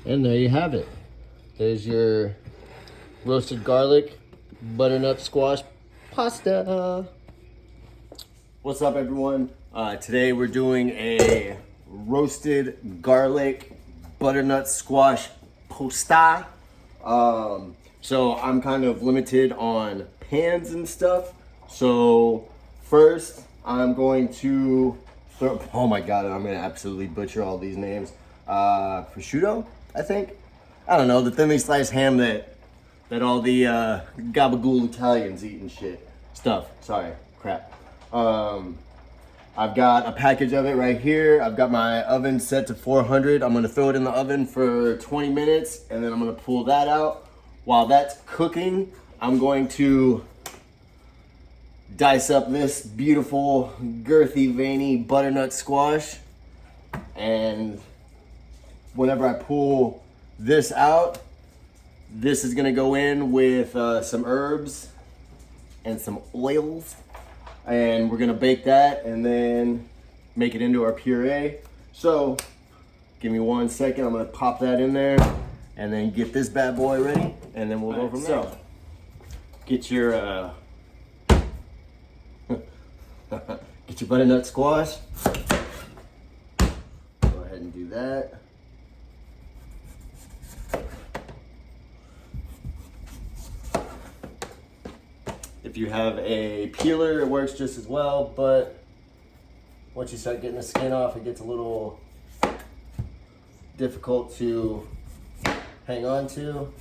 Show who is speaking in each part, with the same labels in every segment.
Speaker 1: And there you have it. There's your roasted garlic, butternut squash pasta. What's up, everyone? Today we're doing a roasted garlic butternut squash pasta. So I'm kind of limited on pans and stuff. So first I'm going to throw, oh my God, I'm gonna absolutely butcher all these names. Prosciutto, I think. I don't know, the thinly sliced ham that all the gabagool Italians eat and shit. Stuff, sorry, crap. I've got a package of it right here. I've got my oven set to 400. I'm gonna throw it in the oven for 20 minutes and then I'm gonna pull that out. While that's cooking, I'm going to dice up this beautiful, girthy, veiny butternut squash. And whenever I pull this out, this is gonna go in with some herbs and some oils. And we're gonna bake that and then make it into our puree. So give me 1 second, I'm gonna pop that in there and then get this bad boy ready and then we'll go from there. So get your get your butternut squash. Go ahead and do that. If you have a peeler, it works just as well, but once you start getting the skin off, it gets a little difficult to hang on to.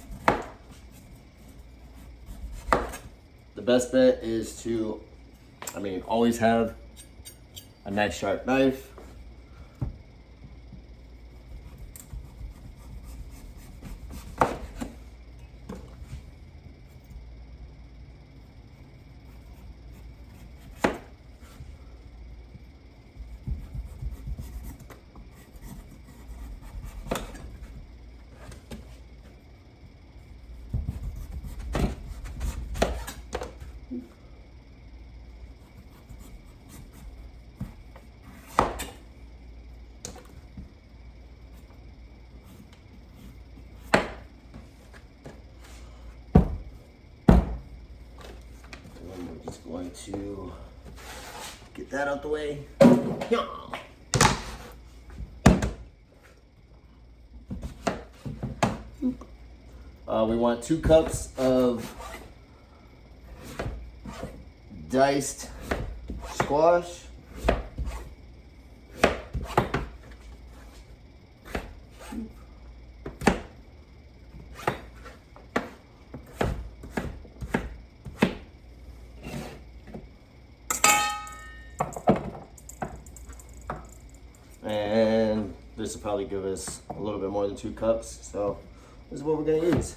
Speaker 1: The best bet is to, always have a nice sharp knife. Going to get that out the way. We want 2 cups of diced squash. And this will probably give us a little bit more than 2 cups. So this is what we're gonna use.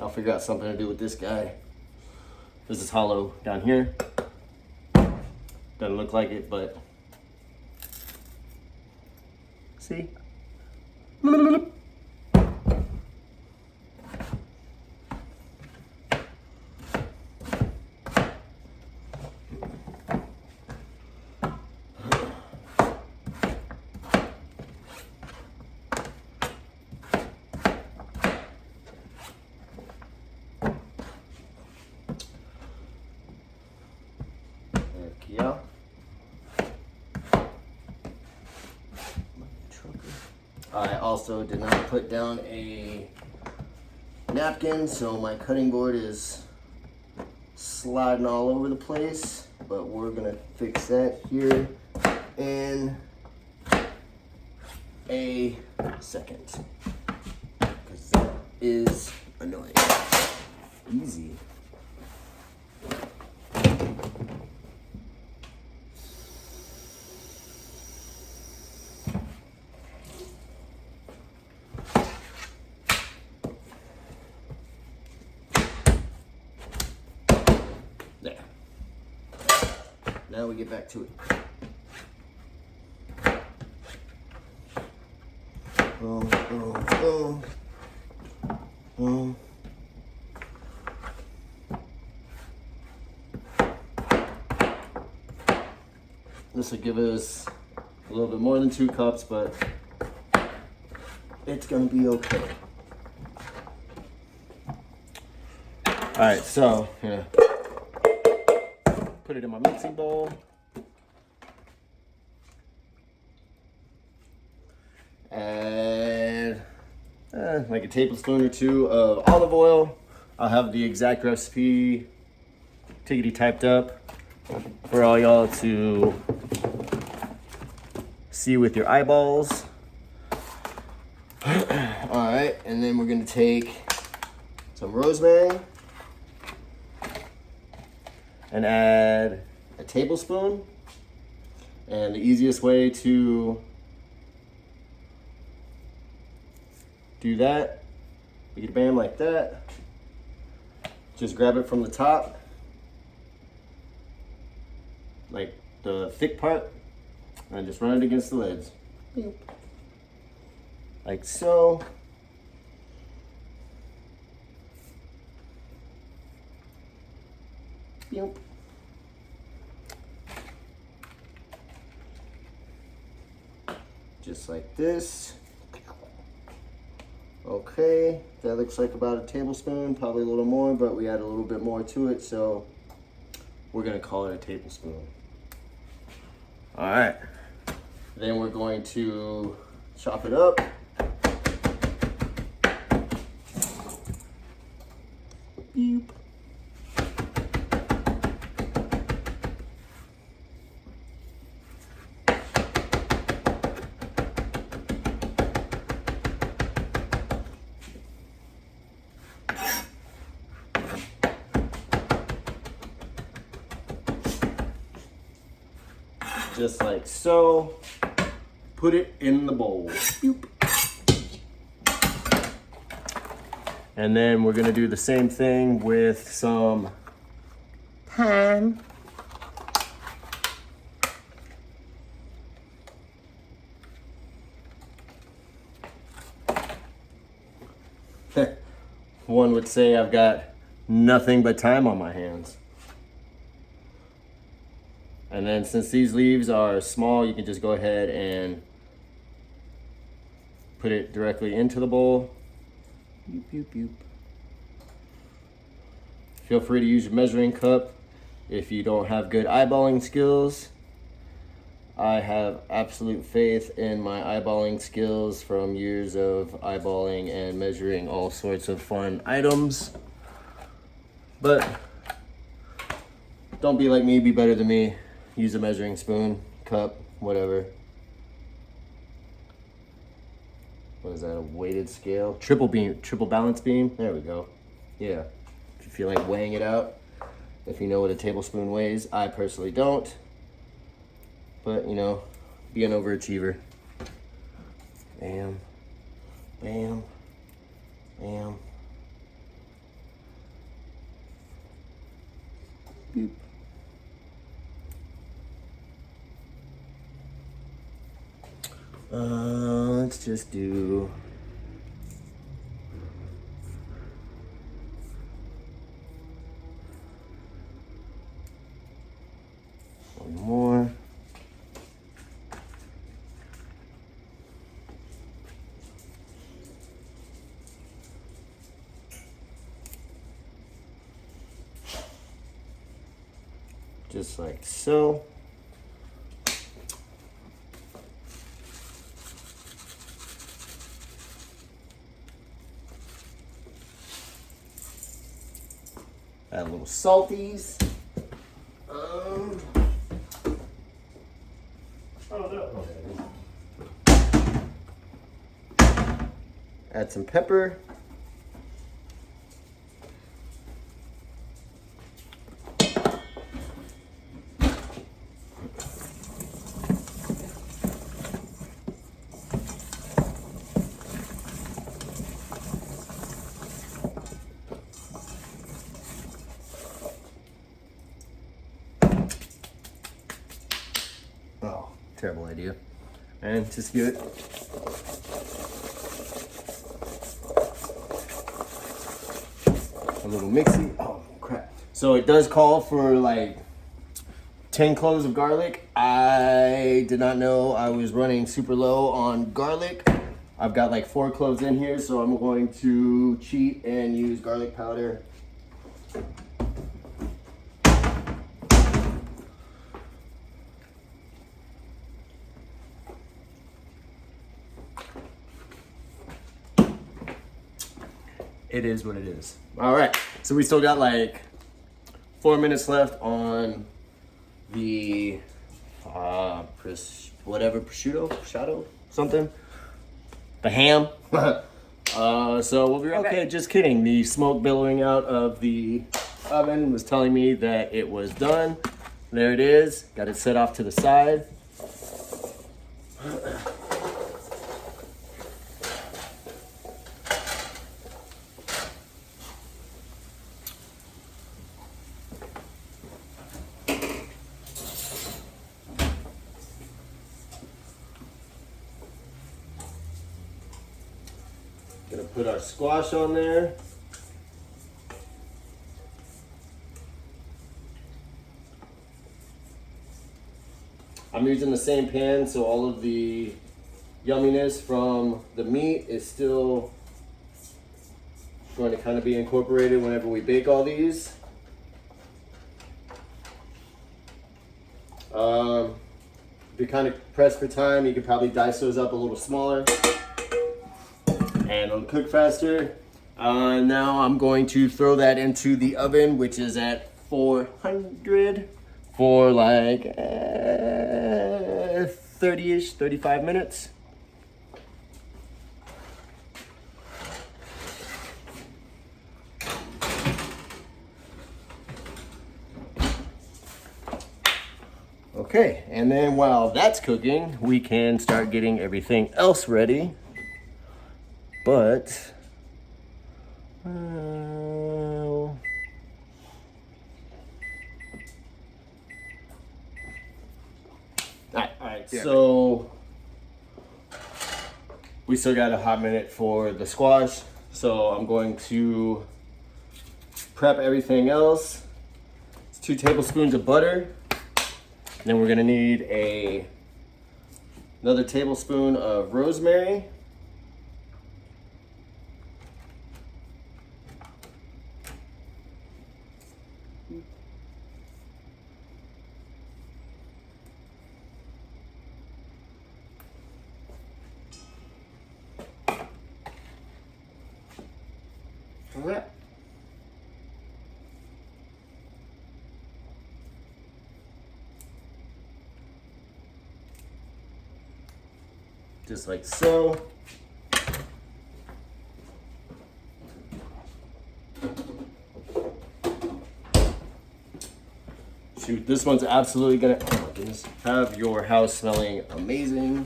Speaker 1: I'll figure out something to do with this guy. This is hollow down here. Doesn't look like it, but see? Yeah. I also did not put down a napkin, so my cutting board is sliding all over the place, but we're gonna fix that here in a second, because that is annoying. Easy. There. Now we get back to it. Boom, boom, boom. Boom. This will give us a little bit more than 2 cups, but it's gonna be okay. All right, so yeah, put it in my mixing bowl. Add like a tablespoon or two of olive oil. I'll have the exact recipe tickety typed up for all y'all to see with your eyeballs. All right, and then we're gonna take some rosemary and add a tablespoon. And the easiest way to do that, you can bam like that. Just grab it from the top, like the thick part, and just run it against the lids. Like so. Yep. Just like this. Okay, that looks like about a tablespoon, probably a little more, but we add a little bit more to it, so we're gonna call it a tablespoon. All right, then we're going to chop it up. Beep. Just like so. Put it in the bowl. Boop. And then we're gonna do the same thing with some thyme. One would say I've got nothing but thyme on my hands. And then since these leaves are small, you can just go ahead and put it directly into the bowl. Boop, boop, boop. Feel free to use your measuring cup if you don't have good eyeballing skills. I have absolute faith in my eyeballing skills from years of eyeballing and measuring all sorts of fun items. But don't be like me, be better than me. Use a measuring spoon, cup, whatever. What is that, a weighted scale? Triple balance beam, there we go. Yeah, if you feel like weighing it out, if you know what a tablespoon weighs. I personally don't, but you know, be an overachiever. Bam, bam, bam. Boop. Let's just do one more. Just like so. Add a little salties. Oh no. Add some pepper. Oh, terrible idea. And just give it a little mixy. Oh crap. So it does call for like 10 cloves of garlic. I did not know I was running super low on garlic. I've got like 4 cloves in here, so I'm going to cheat and use garlic powder. It is what it is. All right, so we still got like 4 minutes left on the prosciutto, something. The ham. So we'll be right back. Okay, just kidding. The smoke billowing out of the oven was telling me that it was done. There it is. Got it set off to the side. Gonna put our squash on there. I'm using the same pan, so all of the yumminess from the meat is still going to kind of be incorporated whenever we bake all these. If you're kind of pressed for time, you could probably dice those up a little smaller and it'll cook faster. Now I'm going to throw that into the oven, which is at 400 for like 30-ish, 35 minutes. Okay, and then while that's cooking, we can start getting everything else ready. But Alright, yeah. So we still got a hot minute for the squash. So I'm going to prep everything else. It's 2 tablespoons of butter. And then we're gonna need another tablespoon of rosemary. Just like so. Shoot, this one's absolutely gonna, oh my goodness, have your house smelling amazing.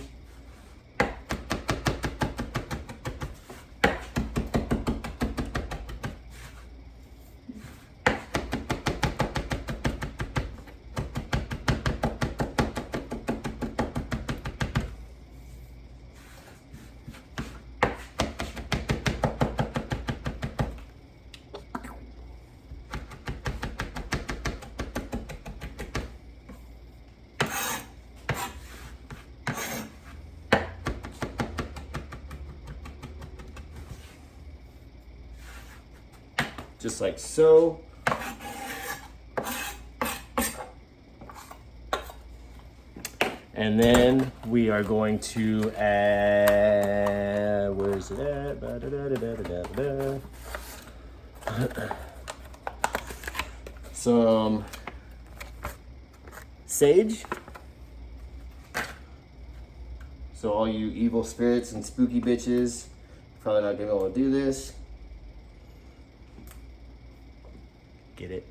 Speaker 1: Just like so. And then we are going to add, where's it at? Some sage. So all you evil spirits and spooky bitches, probably not gonna be able to do this. Get it?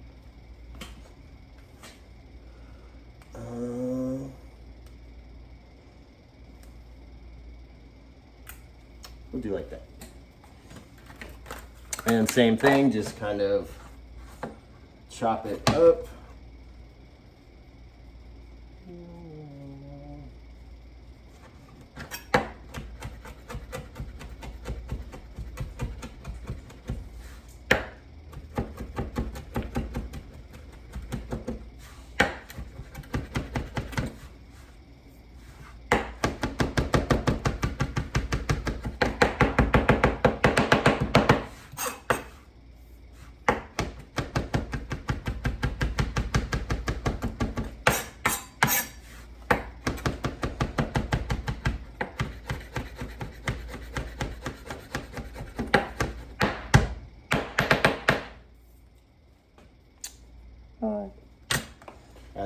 Speaker 1: We'll do like that. And same thing, just kind of chop it up.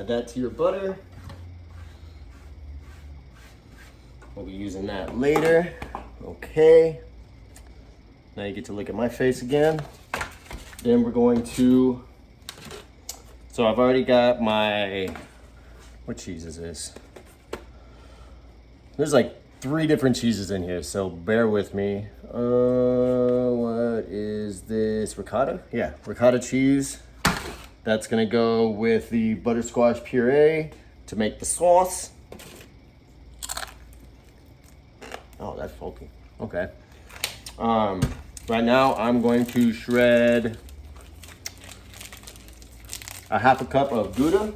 Speaker 1: Add that to your butter. We'll be using that later. Okay. Now you get to look at my face again. Then we're going to, so I've already got my, what cheese is this? There's like 3 different cheeses in here, so bear with me. What is this? Ricotta? Yeah, ricotta cheese. That's gonna go with the butter squash puree to make the sauce. Oh, that's faulty. Okay. Right now I'm going to shred a half a cup of Gouda.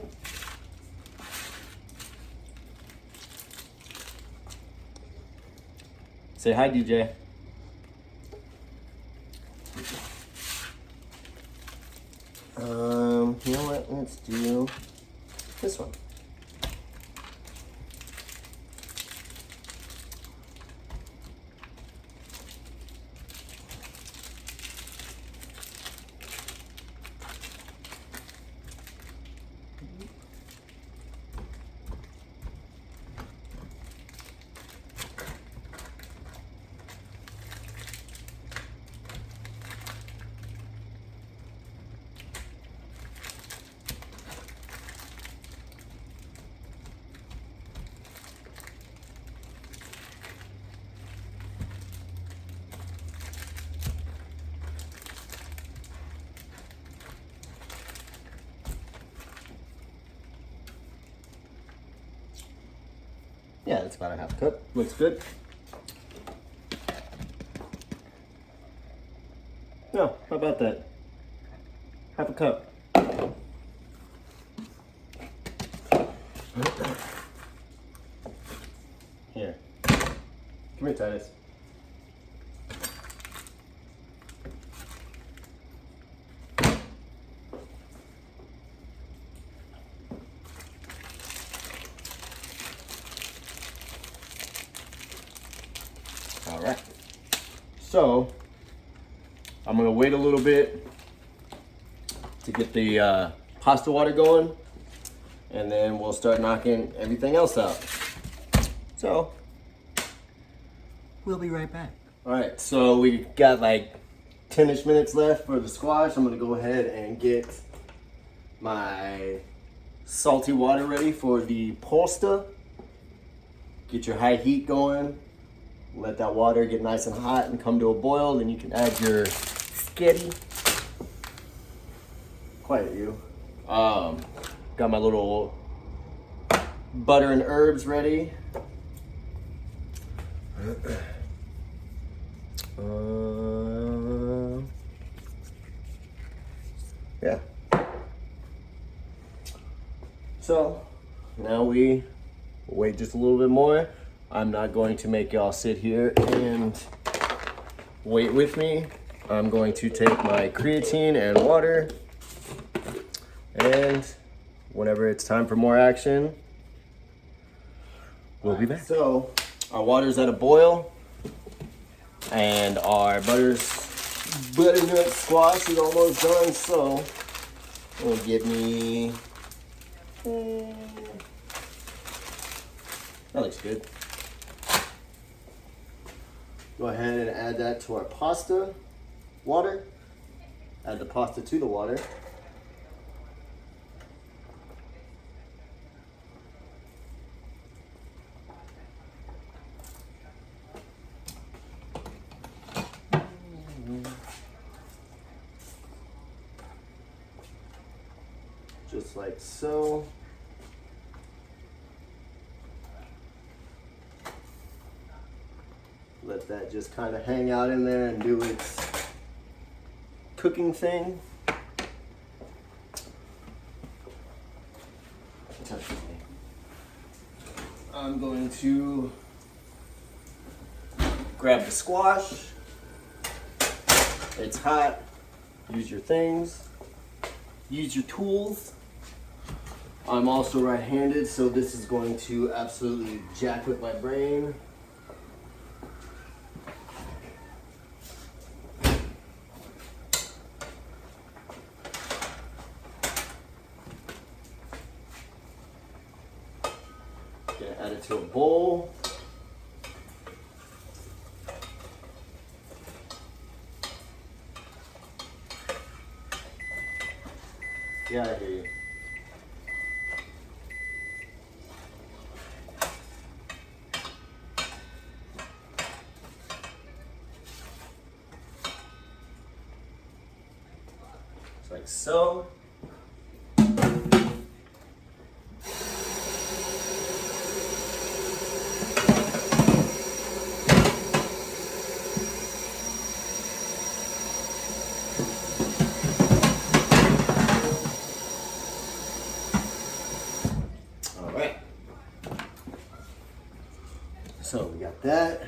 Speaker 1: Say hi, DJ. You know what? Let's do this one. Yeah, that's about a half cup. Looks good. No, how about that? Half a cup. Here. Come here, Titus. All right. So, I'm gonna wait a little bit to get the pasta water going, and then we'll start knocking everything else out. So, we'll be right back. All right, so we got like 10-ish minutes left for the squash. I'm gonna go ahead and get my salty water ready for the pasta. Get your high heat going. Let that water get nice and hot and come to a boil. Then you can add your sketty. Quiet you. Got my little butter and herbs ready. Yeah. So now we wait just a little bit more. I'm not going to make y'all sit here and wait with me. I'm going to take my creatine and water, and whenever it's time for more action, we'll be back. So our water's at a boil, and our butternut squash is almost done. So it'll give me, that looks good. Go ahead and add that to our pasta water. Add the pasta to the water. Just like so. Let that just kind of hang out in there and do its cooking thing. I'm going to grab the squash. It's hot. Use your things. Use your tools. I'm also right-handed, so this is going to absolutely jack with my brain. it to a bowl. Yeah, I hear you. Just like so. So we got that.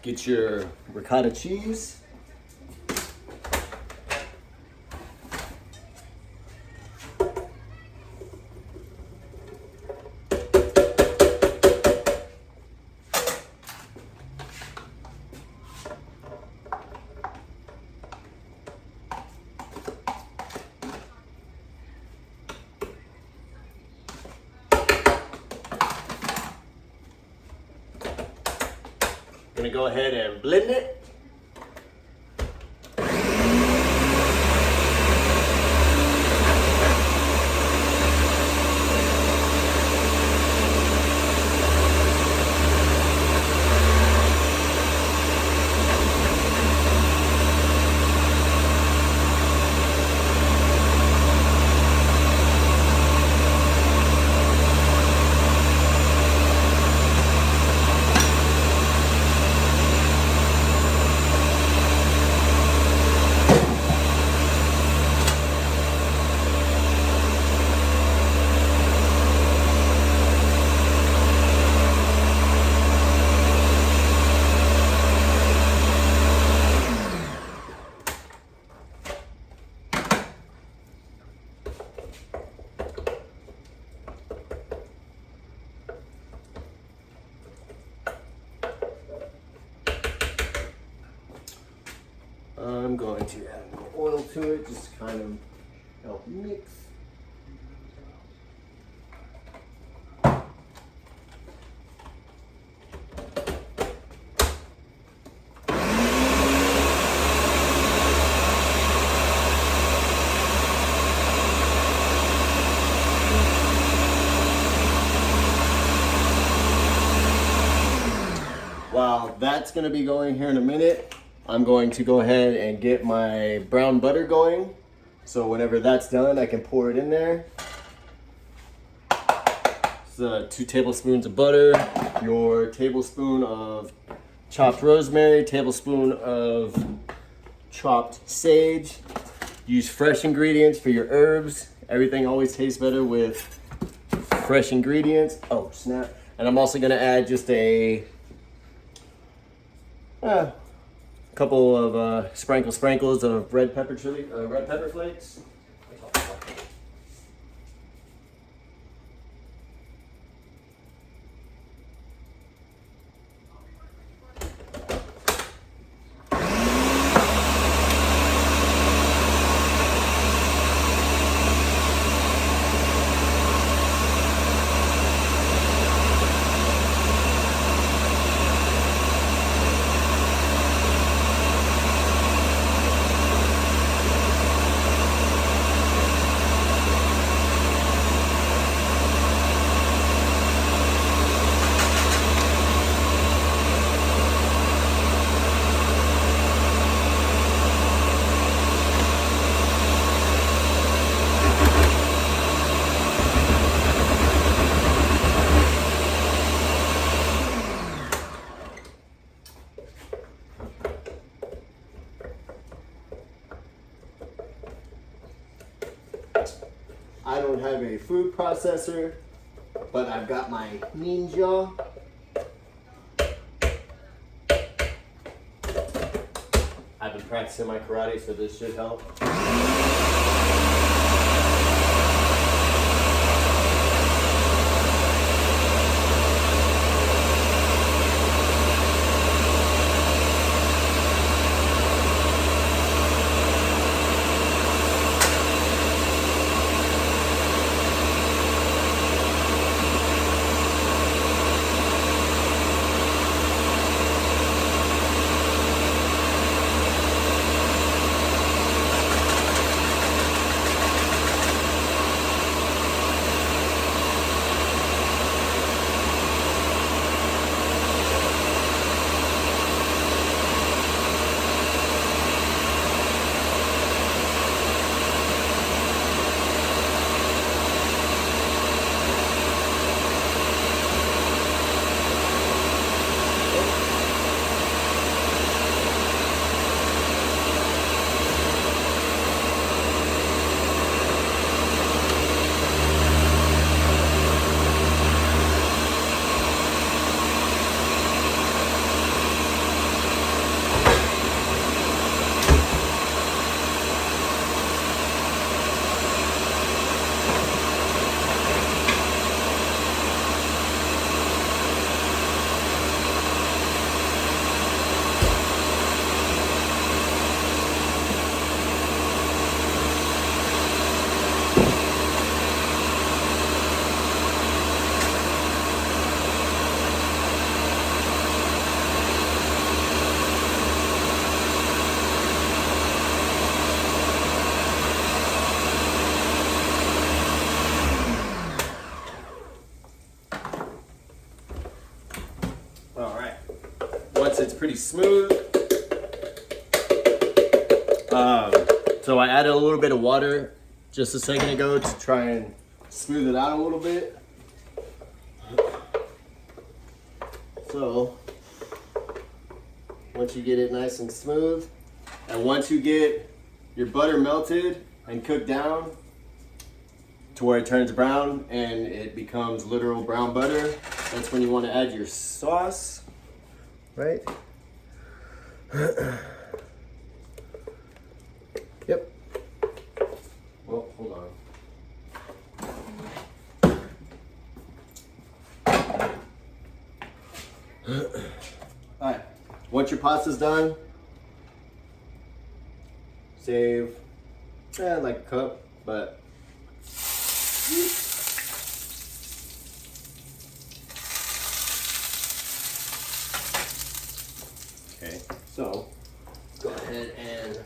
Speaker 1: Get your ricotta cheese. Gonna go ahead and blend it. I'm going to add more oil to it, just to kind of help mix. While that's going to be going here in a minute, I'm going to go ahead and get my brown butter going. So whenever that's done, I can pour it in there. So 2 tablespoons of butter, your tablespoon of chopped rosemary, tablespoon of chopped sage. Use fresh ingredients for your herbs. Everything always tastes better with fresh ingredients. Oh, snap. And I'm also gonna add just a couple of sprinkles of red pepper flakes. I don't have a food processor, but I've got my Ninja. I've been practicing my karate, so this should help. sauce, it's pretty smooth. So I added a little bit of water just a second ago to try and smooth it out a little bit. So once you get it nice and smooth, and once you get your butter melted and cooked down to where it turns brown and it becomes literal brown butter, that's when you want to add your sauce, right? Yep. Well, hold on. All right, once your pasta's done, save like a cup, but okay, so go ahead and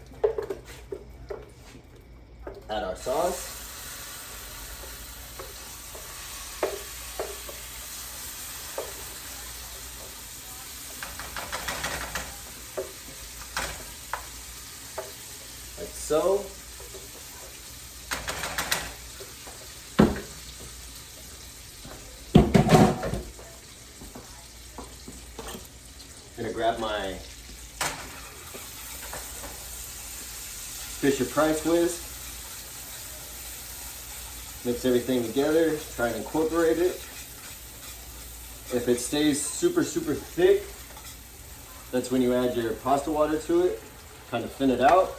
Speaker 1: add our sauce. Like so. I'm gonna grab my Fisher Price whisk, mix everything together, try and incorporate it. If it stays super thick, that's when you add your pasta water to it, kind of thin it out.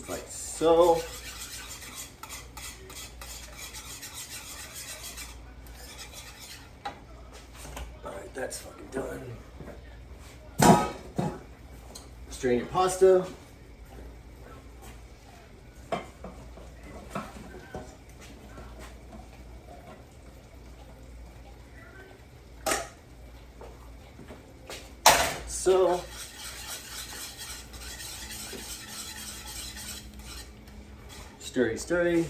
Speaker 1: Like so. All right, that's fucking done. Strain your pasta. So. Stirry.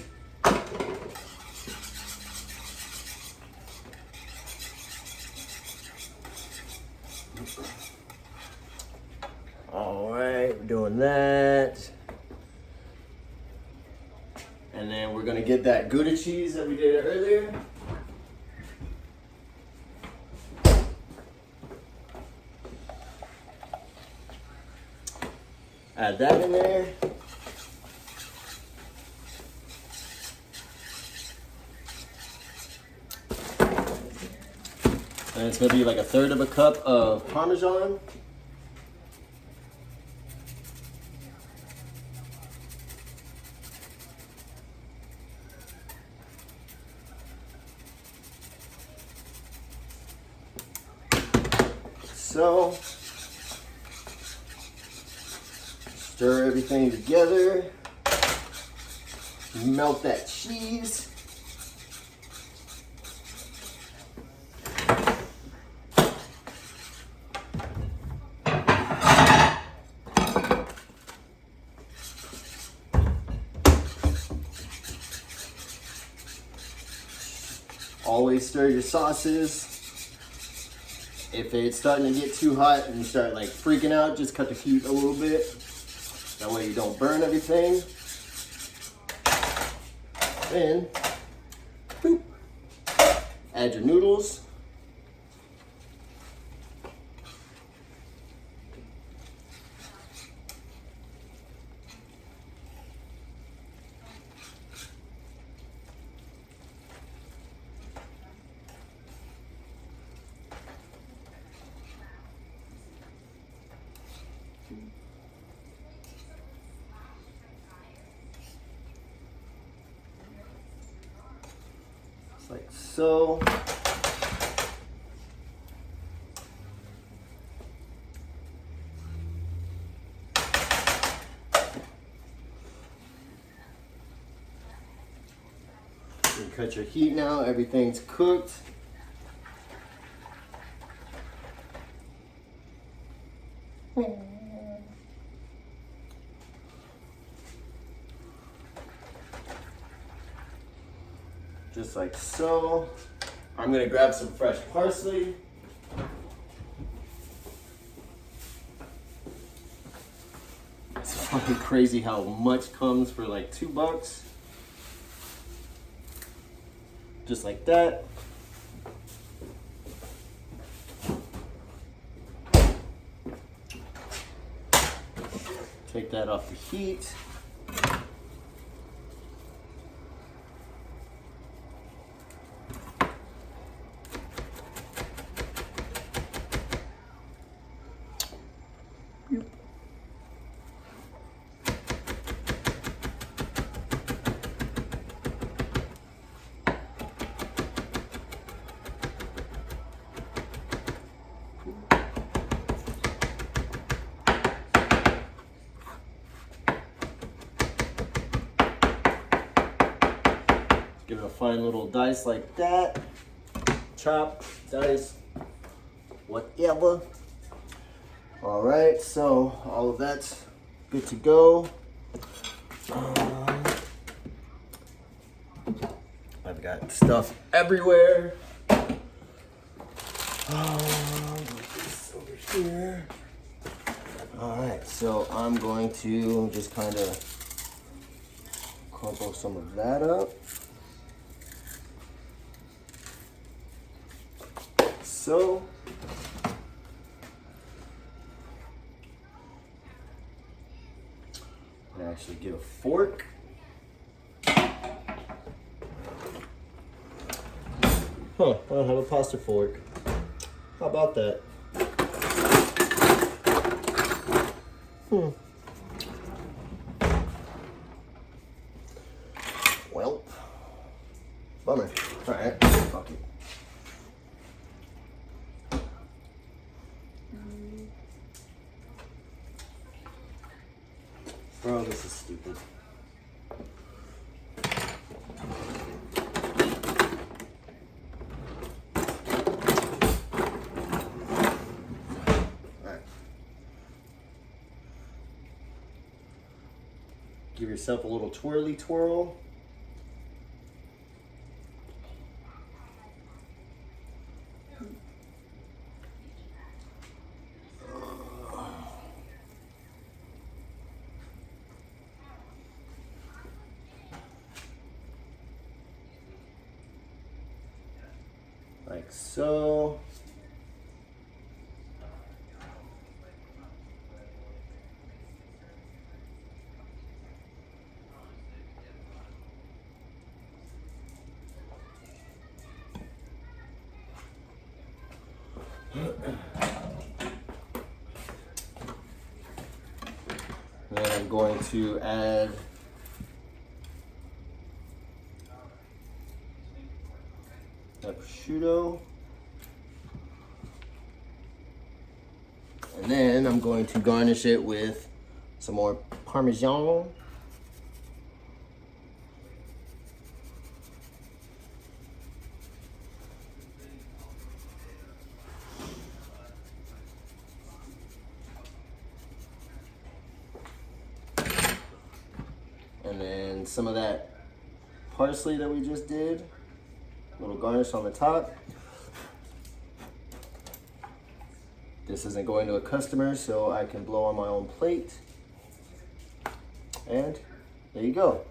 Speaker 1: All right, we're doing that. And then we're gonna get that Gouda cheese that we did earlier. Add that in there. And it's gonna be like 1/3 of a cup of Parmesan. So, stir everything together. Melt that cheese. Always stir your sauces. If it's starting to get too hot and you start like freaking out, just cut the heat a little bit. That way you don't burn everything. Then, boop, add your noodles. Like so. You can cut your heat now, everything's cooked. Just like so. I'm gonna grab some fresh parsley. It's fucking crazy how much comes for like $2. Just like that. Take that off the heat. Give it a fine little dice like that. Chop, dice, whatever. All right, so all of that's good to go. I've got stuff everywhere. This over here. All right, so I'm going to just kind of crumple some of that up. So, I actually get a fork. Huh, I don't have a pasta fork. How about that? Well, bummer. All right, fuck it. Bro, this is stupid. Alright. Give yourself a little twirly twirl. Like so. Then I'm going to add prosciutto, and then I'm going to garnish it with some more Parmesan. And then some of that parsley that we just did. A little garnish on the top. This isn't going to a customer, so I can blow on my own plate. And there you go.